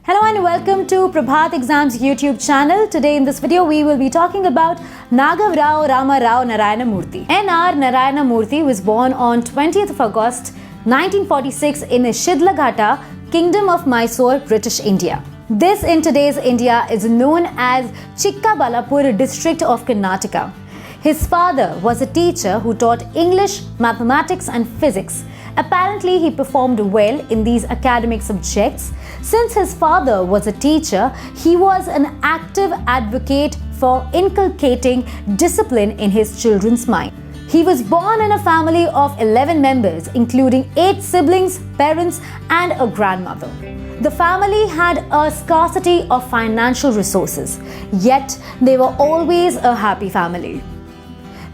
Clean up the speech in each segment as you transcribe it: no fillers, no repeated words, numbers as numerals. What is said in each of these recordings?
Hello and welcome to Prabhat Exams YouTube channel. Today in this video we will be talking about Nagavrao Rama Rao Narayana Murthy. N.R.Narayana Murthy was born on 20th of August 1946 in Shidlaghata, Kingdom of Mysore, British India. This in today's India is known as Chikkabalapur district of Karnataka. His father was a teacher who taught English, mathematics and physics. Apparently, he performed well in these academic subjects. Since his father was a teacher, he was an active advocate for inculcating discipline in his children's mind. He was born in a family of 11 members, including 8 siblings, parents, and a grandmother. The family had a scarcity of financial resources, yet they were always a happy family.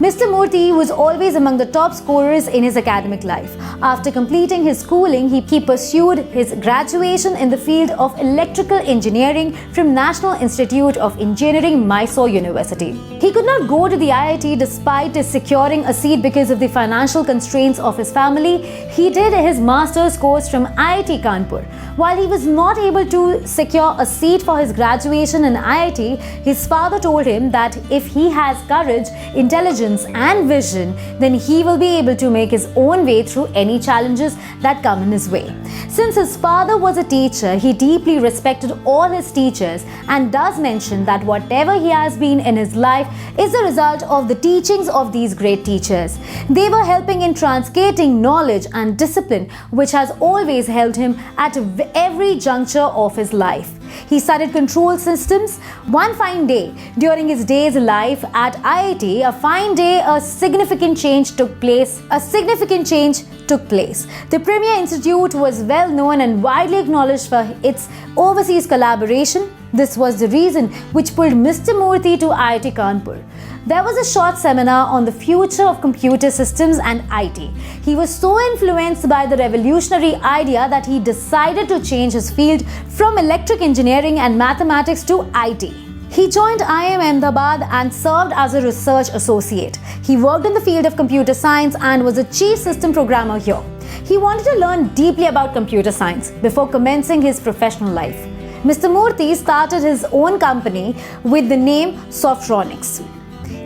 Mr. Murthy was always among the top scorers in his academic life. After completing his schooling, he pursued his graduation in the field of electrical engineering from National Institute of Engineering, Mysore University. He could not go to the IIT despite securing a seat because of the financial constraints of his family. He did his master's course from IIT Kanpur. While he was not able to secure a seat for his graduation in IIT, his father told him that if he has courage, intelligence, and vision, then he will be able to make his own way through any challenges that come in his way. Since his father was a teacher, he deeply respected all his teachers and does mention that whatever he has been in his life is the result of the teachings of these great teachers. They were helping in transmitting knowledge and discipline, which has always helped him at every juncture of his life. He studied control systems. One fine day, during his day's life at IIT, a significant change took place. The Premier Institute was well known and widely acknowledged for its overseas collaboration. This was the reason which pulled Mr. Murthy to IIT Kanpur. There was a short seminar on the future of computer systems and IT. He was so influenced by the revolutionary idea that he decided to change his field from electric engineering and mathematics to IT. He joined IIM Ahmedabad and served as a research associate. He worked in the field of computer science and was a chief system programmer here. He wanted to learn deeply about computer science before commencing his professional life. Mr. Murthy started his own company with the name Softronics.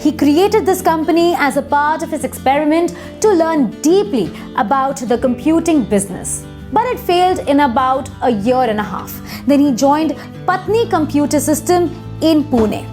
He created this company as a part of his experiment to learn deeply about the computing business. But it failed in about a year and a half. Then he joined Patni Computer System in Pune.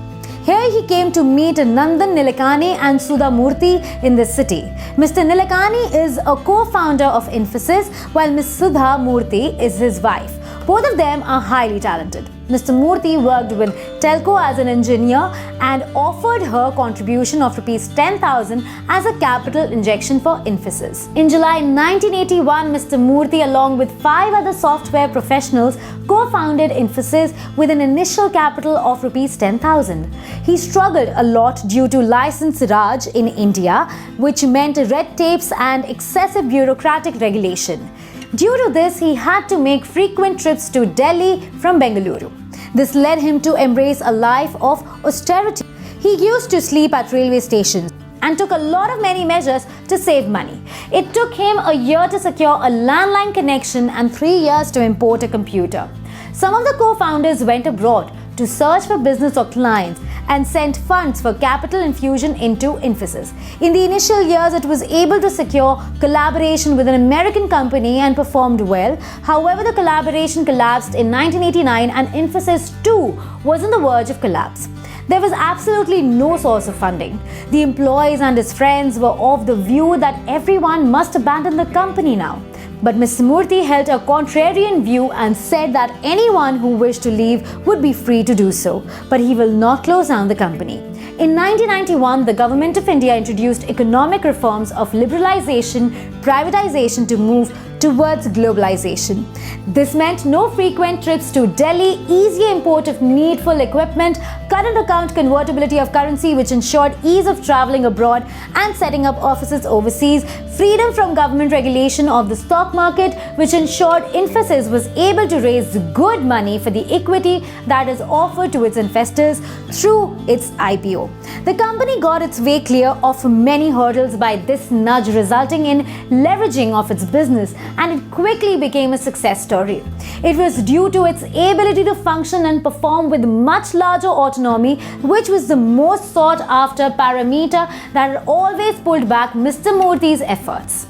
Here he came to meet Nandan Nilekani and Sudha Murthy in this city. Mr. Nilekani is a co-founder of Infosys, while Ms. Sudha Murthy is his wife. Both of them are highly talented. Mr. Murthy worked with Telco as an engineer and offered her contribution of Rs 10,000 as a capital injection for Infosys. In July 1981, Mr. Murthy, along with 5 other software professionals, co-founded Infosys with an initial capital of Rs 10,000. He struggled a lot due to license Raj in India, which meant red tapes and excessive bureaucratic regulation. Due to this, he had to make frequent trips to Delhi from Bengaluru. This led him to embrace a life of austerity. He used to sleep at railway stations and took a lot of many measures to save money. It took him a year to secure a landline connection and 3 years to import a computer. Some of the co-founders went abroad to search for business or clients and sent funds for capital infusion into Infosys. In the initial years, it was able to secure collaboration with an American company and performed well. However, the collaboration collapsed in 1989 and Infosys too was on the verge of collapse. There was absolutely no source of funding. The employees and his friends were of the view that everyone must abandon the company now. But Mr. Murthy held a contrarian view and said that anyone who wished to leave would be free to do so, but he will not close down the company. In 1991, the Government of India introduced economic reforms of liberalization, privatization to move towards globalization. This meant no frequent trips to Delhi, easy import of needful equipment, current account convertibility of currency which ensured ease of traveling abroad and setting up offices overseas, freedom from government regulation of the stock market which ensured Infosys was able to raise good money for the equity that is offered to its investors through its IPO. The company got its way clear of many hurdles by this nudge, resulting in leveraging of its business and it quickly became a success story. It was due to its ability to function and perform with much larger autonomy, which was the most sought after parameter that had always pulled back Mr. Murthy's efforts.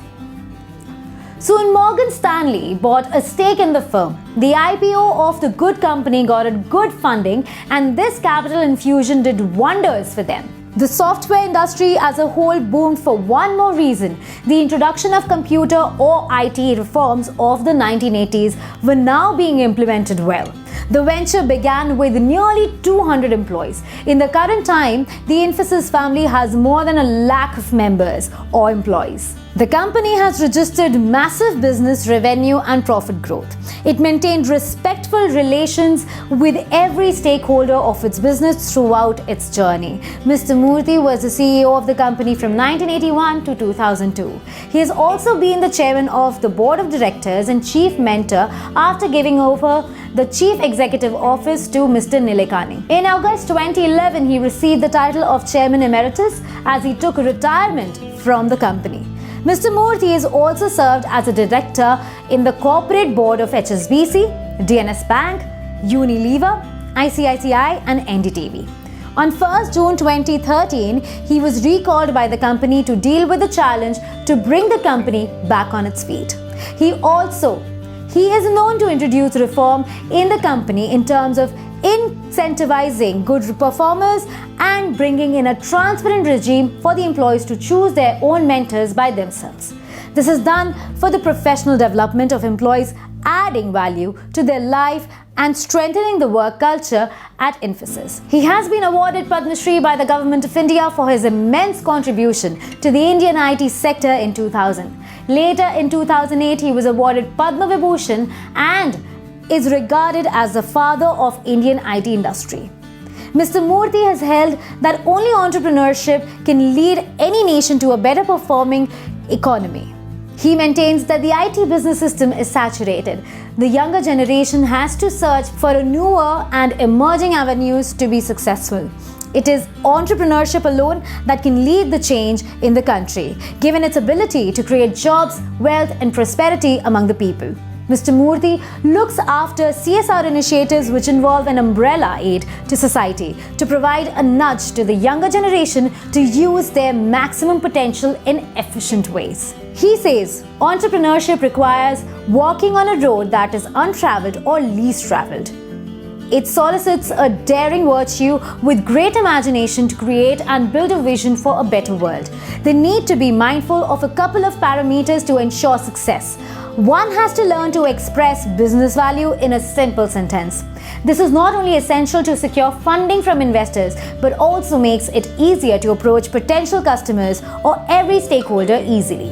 Soon Morgan Stanley bought a stake in the firm. The IPO of the good company got a good funding, and this capital infusion did wonders for them. The software industry as a whole boomed for one more reason. The introduction of computer or IT reforms of the 1980s were now being implemented well. The venture began with nearly 200 employees. In the current time, the Infosys family has more than 1 lakh of members or employees. The company has registered massive business revenue and profit growth. It maintained respectful relations with every stakeholder of its business throughout its journey. Mr. Murthy was the CEO of the company from 1981 to 2002. He has also been the chairman of the board of directors and chief mentor after giving over the chief executive office to Mr. Nilekani. In August 2011, he received the title of chairman emeritus as he took retirement from the company. Mr. Murthy has also served as a director in the corporate board of HSBC, DNS Bank, Unilever, ICICI and NDTV. On 1st June 2013, he was recalled by the company to deal with the challenge to bring the company back on its feet. He is known to introduce reform in the company in terms of incentivizing good performers and bringing in a transparent regime for the employees to choose their own mentors by themselves. This is done for the professional development of employees, adding value to their life and strengthening the work culture at Infosys. He has been awarded Padma Shri by the Government of India for his immense contribution to the Indian IT sector in 2000. Later in 2008, he was awarded Padma Vibhushan and is regarded as the father of Indian IT industry. Mr. Murthy has held that only entrepreneurship can lead any nation to a better performing economy. He maintains that the IT business system is saturated. The younger generation has to search for newer and emerging avenues to be successful. It is entrepreneurship alone that can lead the change in the country, given its ability to create jobs, wealth, and prosperity among the people. Mr. Murthy looks after CSR initiatives which involve an umbrella aid to society to provide a nudge to the younger generation to use their maximum potential in efficient ways. He says entrepreneurship requires walking on a road that is untraveled or least traveled. It solicits a daring virtue with great imagination to create and build a vision for a better world. They need to be mindful of a couple of parameters to ensure success. One has to learn to express business value in a simple sentence. This is not only essential to secure funding from investors, but also makes it easier to approach potential customers or every stakeholder easily.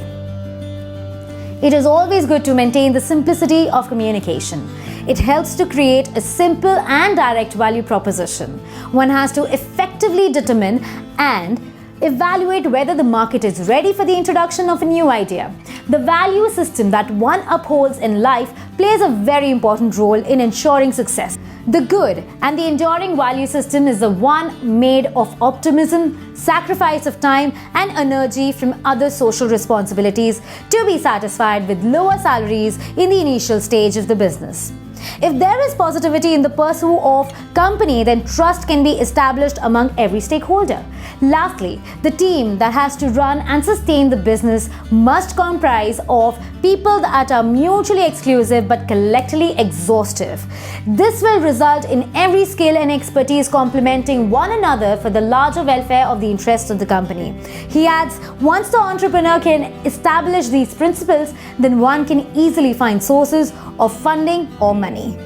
It is always good to maintain the simplicity of communication. It helps to create a simple and direct value proposition. One has to effectively determine and evaluate whether the market is ready for the introduction of a new idea. The value system that one upholds in life plays a very important role in ensuring success. The good and the enduring value system is the one made of optimism, sacrifice of time and energy from other social responsibilities to be satisfied with lower salaries in the initial stage of the business. If there is positivity in the pursuit of company, then trust can be established among every stakeholder. Lastly, the team that has to run and sustain the business must comprise of people that are mutually exclusive but collectively exhaustive. This will result in every skill and expertise complementing one another for the larger welfare of the interests of the company. He adds, once the entrepreneur can establish these principles, then one can easily find sources of funding or money.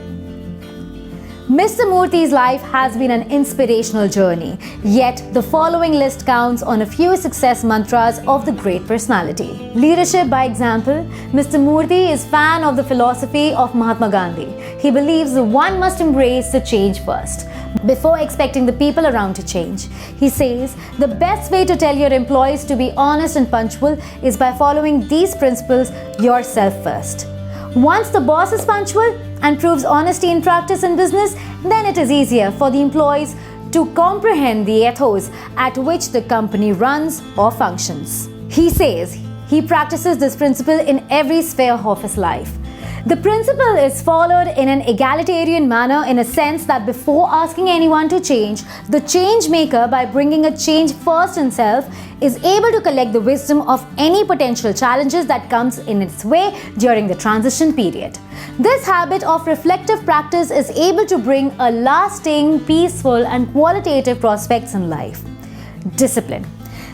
Mr. Murthy's life has been an inspirational journey, yet the following list counts on a few success mantras of the great personality. Leadership by example. Mr. Murthy is fan of the philosophy of Mahatma Gandhi. He believes one must embrace the change first, before expecting the people around to change. He says the best way to tell your employees to be honest and punctual is by following these principles yourself first. Once the boss is punctual and proves honesty in practice and business, then it is easier for the employees to comprehend the ethos at which the company runs or functions. He says He practices this principle in every sphere of his life. The principle is followed in an egalitarian manner in a sense that before asking anyone to change, the change maker, by bringing a change first himself, is able to collect the wisdom of any potential challenges that comes in its way during the transition period. This habit of reflective practice is able to bring a lasting, peaceful and qualitative prospects in life. Discipline.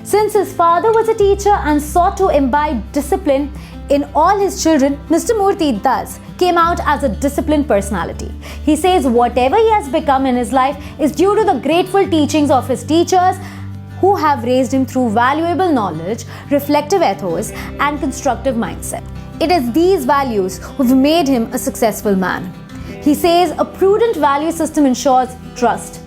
Since his father was a teacher and sought to imbibe discipline in all his children, Mr. Murthy thus came out as a disciplined personality. He says whatever he has become in his life is due to the grateful teachings of his teachers who have raised him through valuable knowledge, reflective ethos and constructive mindset. It is these values who've made him a successful man. He says a prudent value system ensures trust.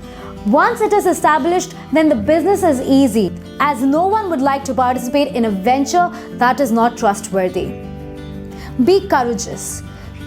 Once it is established, then the business is easy, as no one would like to participate in a venture that is not trustworthy. Be courageous.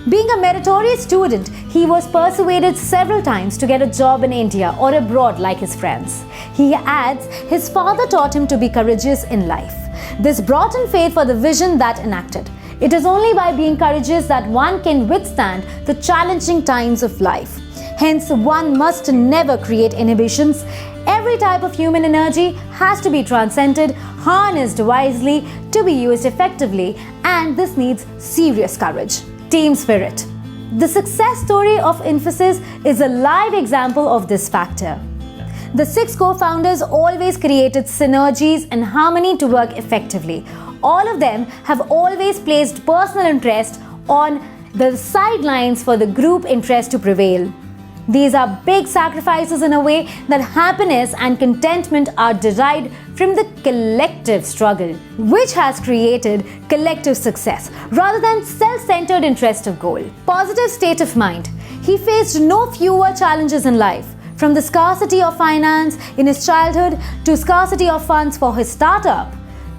Being a meritorious student, he was persuaded several times to get a job in India or abroad like his friends. He adds, his father taught him to be courageous in life. This brought him faith for the vision that enacted. It is only by being courageous that one can withstand the challenging times of life. Hence, one must never create inhibitions. Every type of human energy has to be transcended, harnessed wisely to be used effectively, and this needs serious courage. Team spirit. The success story of Infosys is a live example of this factor. The 6 co-founders always created synergies and harmony to work effectively. All of them have always placed personal interest on the sidelines for the group interest to prevail. These are big sacrifices in a way that happiness and contentment are derived from the collective struggle, which has created collective success rather than self-centered interest of goal. Positive state of mind. He faced no fewer challenges in life, from the scarcity of finance in his childhood to scarcity of funds for his startup,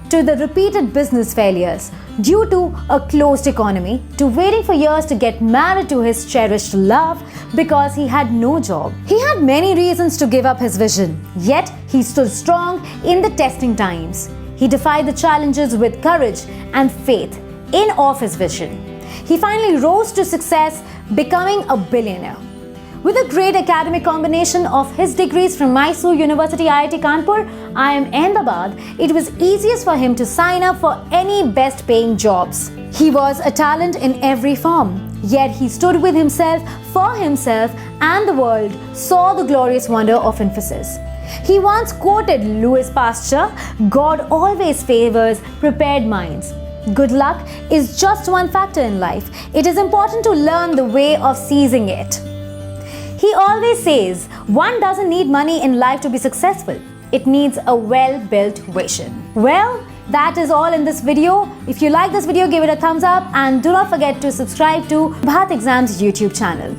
to the repeated business failures due to a closed economy, to waiting for years to get married to his cherished love because he had no job. He had many reasons to give up his vision, yet he stood strong in the testing times. He defied the challenges with courage and faith in of his vision. He finally rose to success, becoming a billionaire. With a great academic combination of his degrees from Mysore University IIT Kanpur, IIM Ahmedabad, it was easiest for him to sign up for any best paying jobs. He was a talent in every form, yet he stood with himself, for himself, and the world saw the glorious wonder of Infosys. He once quoted Louis Pasteur, "God always favors prepared minds." Good luck is just one factor in life. It is important to learn the way of seizing it. He always says, one doesn't need money in life to be successful. It needs a well-built vision. Well, that is all in this video. If you like this video, give it a thumbs up and do not forget to subscribe to Prabhat Exams YouTube channel.